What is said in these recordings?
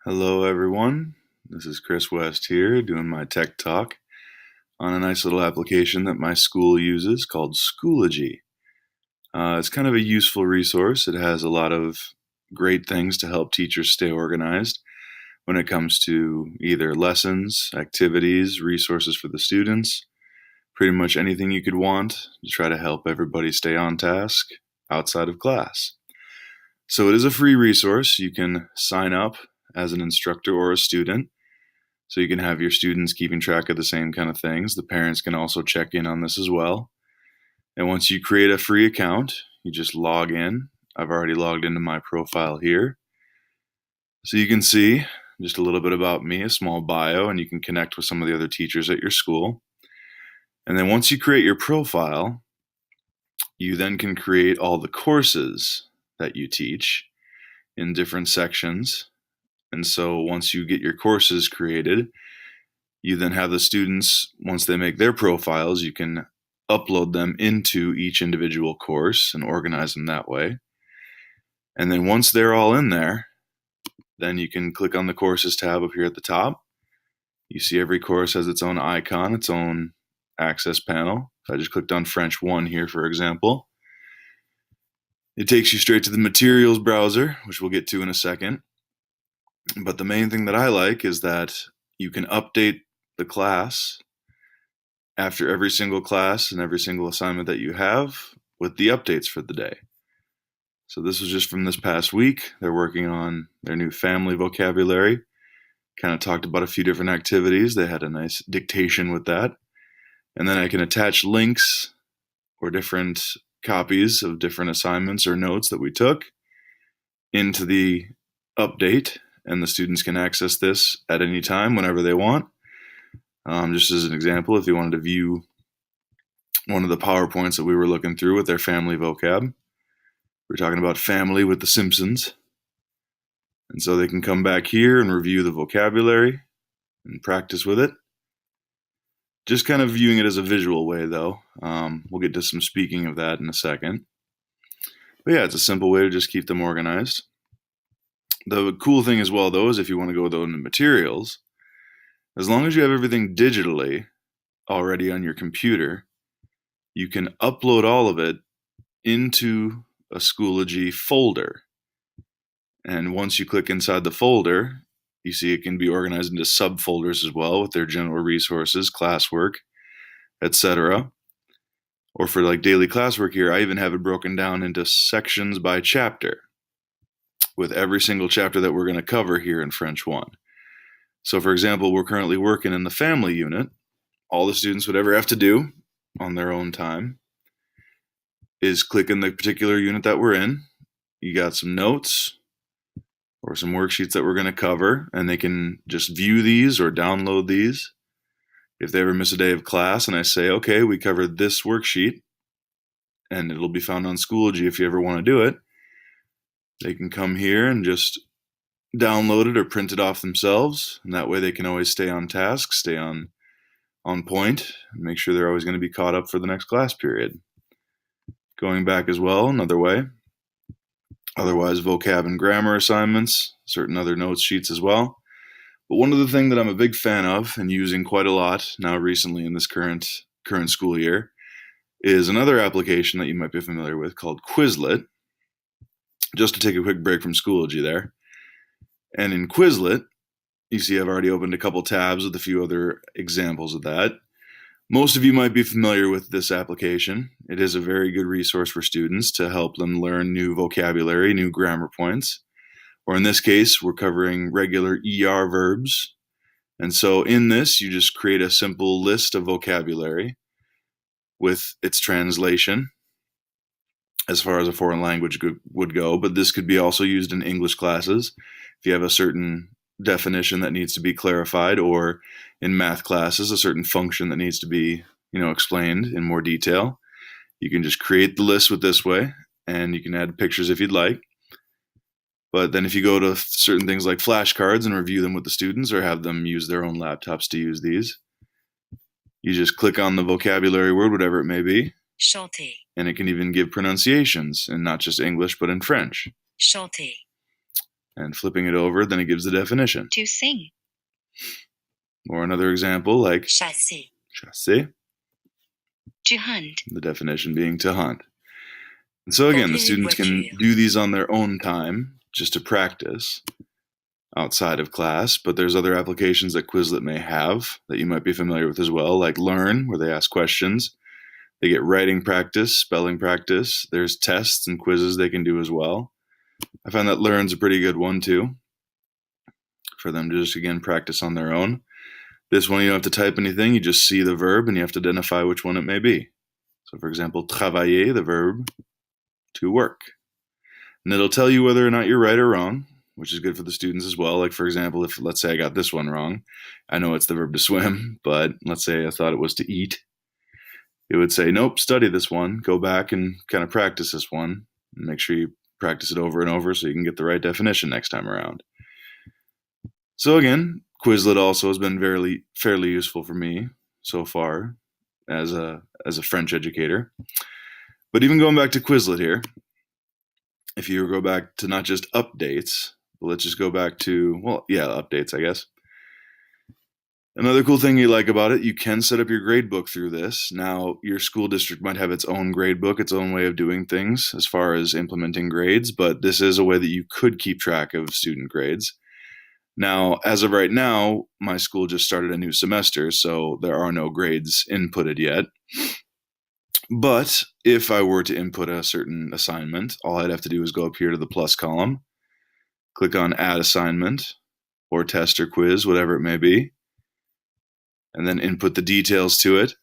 Hello, everyone. This is Chris West here doing my tech talk on a nice little application that my school uses called Schoology. It's kind of a useful resource. It has a lot of great things to help teachers stay organized when it comes to either lessons, activities, resources for the students, pretty much anything you could want to try to help everybody stay on task outside of class. So it is a free resource. You can sign up as an instructor or a student. So you can have your students keeping track of the same kind of things. The parents can also check in on this as well. And once you create a free account, you just log in. I've already logged into my profile here. So you can see just a little bit about me, a small bio, and you can connect with some of the other teachers at your school. And then once you create your profile, you then can create all the courses that you teach in different sections. And so once you get your courses created, you then have the students, once they make their profiles, you can upload them into each individual course and organize them that way. And then once they're all in there, then you can click on the courses tab up here at the top. You see every course has its own icon, its own access panel. If I just clicked on French 1 here, for example, it takes you straight to the materials browser, which we'll get to in a second. But the main thing that I like is that you can update the class after every single class and every single assignment that you have with the updates for the day. So this was just from this past week. They're working on their new family vocabulary. Kind of talked about a few different activities. They had a nice dictation with that. And then I can attach links or different copies of different assignments or notes that we took into the update, and the students can access this at any time whenever they want. Just as an example, if you wanted to view one of the PowerPoints that we were looking through with their family vocab, we're talking about family with the Simpsons. And so they can come back here and review the vocabulary and practice with it. Just kind of viewing it as a visual way, though. We'll get to some speaking of that in a second. But yeah, it's a simple way to just keep them organized. The cool thing as well, though, is if you want to go with the materials, as long as you have everything digitally already on your computer, you can upload all of it into a Schoology folder. And once you click inside the folder, you see it can be organized into subfolders as well with their general resources, classwork, etc. Or for like daily classwork here, I even have it broken down into sections by chapter with every single chapter that we're going to cover here in French 1. So for example, we're currently working in the family unit. All the students would ever have to do on their own time is click in the particular unit that we're in. You got some notes or some worksheets that we're going to cover, and they can just view these or download these. If they ever miss a day of class and I say, okay, we covered this worksheet, and it'll be found on Schoology if you ever want to do it, they can come here and just download it or print it off themselves, and that way they can always stay on task, stay on point, and make sure they're always going to be caught up for the next class period. Going back as well, another way. Otherwise, vocab and grammar assignments, certain other notes sheets as well. But one of the things that I'm a big fan of and using quite a lot now recently in this current school year is another application that you might be familiar with called Quizlet. Just to take a quick break from Schoology there. And in Quizlet, you see I've already opened a couple tabs with a few other examples of that. Most of you might be familiar with this application. It is a very good resource for students to help them learn new vocabulary, new grammar points. Or in this case, we're covering regular ER verbs. And so in this, you just create a simple list of vocabulary with its translation as far as a foreign language would go. But this could be also used in English classes if you have a certain definition that needs to be clarified, or in math classes, a certain function that needs to be, explained in more detail. You can just create the list with this way, and you can add pictures if you'd like. But then if you go to certain things like flashcards and review them with the students or have them use their own laptops to use these, you just click on the vocabulary word, whatever it may be. Chanter. And it can even give pronunciations in not just English, but in French. Chanter. And flipping it over, then it gives the definition. To sing. Or another example like Chasser. chasser, To hunt. the definition being to hunt. And so again, the students can do these on their own time, just to practice outside of class, but there's other applications that Quizlet may have that you might be familiar with as well, like Learn, where they ask questions. They get writing practice, spelling practice. There's tests and quizzes they can do as well. I find that Learn's a pretty good one too, for them to just, again, practice on their own. This one, you don't have to type anything. You just see the verb, and you have to identify which one it may be. So, for example, travailler, the verb, to work. And it'll tell you whether or not you're right or wrong, which is good for the students as well. Like, for example, if, let's say I got this one wrong. I know it's the verb to swim, but let's say I thought it was to eat. It would say, nope, study this one. Go back and kind of practice this one. And make sure you practice it over and over so you can get the right definition next time around. So again, Quizlet also has been fairly useful for me so far as a French educator. But even going back to Quizlet here, if you go back to not just updates, but let's just go back to, well, yeah, updates, I guess. Another cool thing you like about it, you can set up your gradebook through this. Now, your school district might have its own gradebook, its own way of doing things as far as implementing grades, but this is a way that you could keep track of student grades. Now, as of right now, my school just started a new semester, so there are no grades inputted yet. But if I were to input a certain assignment, all I'd have to do is go up here to the plus column, click on Add Assignment, or Test or Quiz, whatever it may be, and then input the details to it,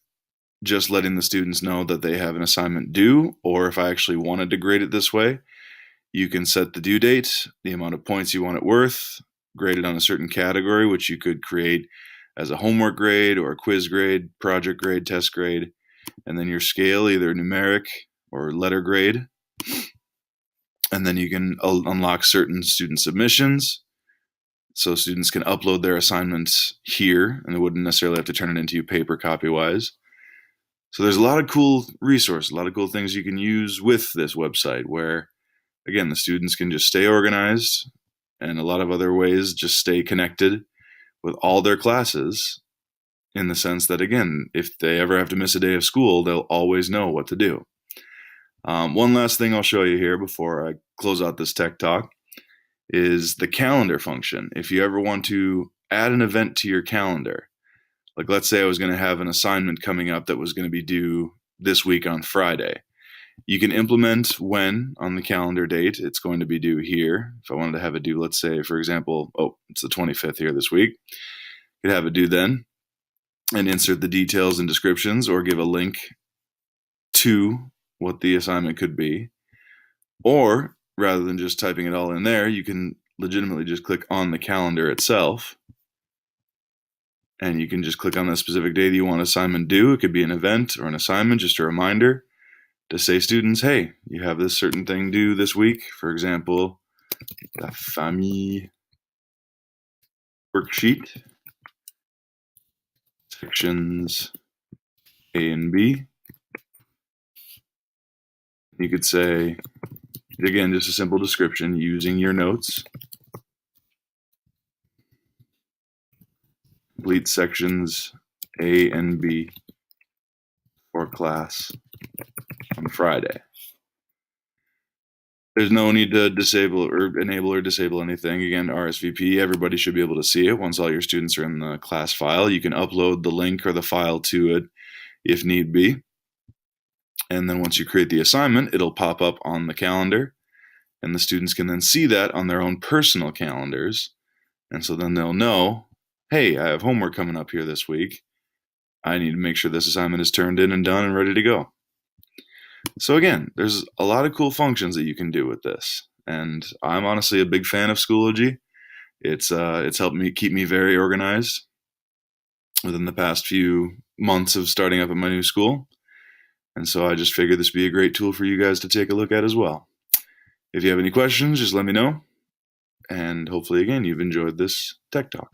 just letting the students know that they have an assignment due, or if I actually wanted to grade it this way, you can set the due date, the amount of points you want it worth, grade it on a certain category, which you could create as a homework grade or a quiz grade, project grade, test grade, and then your scale, either numeric or letter grade. And then you can unlock certain student submissions, so students can upload their assignments here, and they wouldn't necessarily have to turn it into you paper copy-wise. So there's a lot of cool resources, a lot of cool things you can use with this website where, again, the students can just stay organized, and a lot of other ways just stay connected with all their classes, in the sense that, again, if they ever have to miss a day of school, they'll always know what to do. One last thing I'll show you here before I close out this tech talk is the calendar function. If you ever want to add an event to your calendar, like let's say I was going to have an assignment coming up that was going to be due this week on Friday, you can implement when on the calendar date it's going to be due here. If I wanted to have it due, let's say, for example, it's the 25th here this week, you could have it due then and insert the details and descriptions, or give a link to what the assignment could be. Or rather than just typing it all in there, you can legitimately just click on the calendar itself, and you can just click on that specific day that you want assignment due. It could be an event or an assignment, just a reminder to say, students, hey, you have this certain thing due this week. For example, la famille worksheet, sections A and B. You could say, again, just a simple description using your notes. Complete sections A and B for class on Friday. There's no need to disable or enable or disable anything. Again, RSVP, everybody should be able to see it once all your students are in the class file. You can upload the link or the file to it if need be. And then once you create the assignment, it'll pop up on the calendar, and the students can then see that on their own personal calendars. And so then they'll know, hey, I have homework coming up here this week. I need to make sure this assignment is turned in and done and ready to go. So again, there's a lot of cool functions that you can do with this. And I'm honestly a big fan of Schoology. It's helped me keep me very organized within the past few months of starting up at my new school. And so I just figured this would be a great tool for you guys to take a look at as well. If you have any questions, just let me know. And hopefully, again, you've enjoyed this Tech Talk.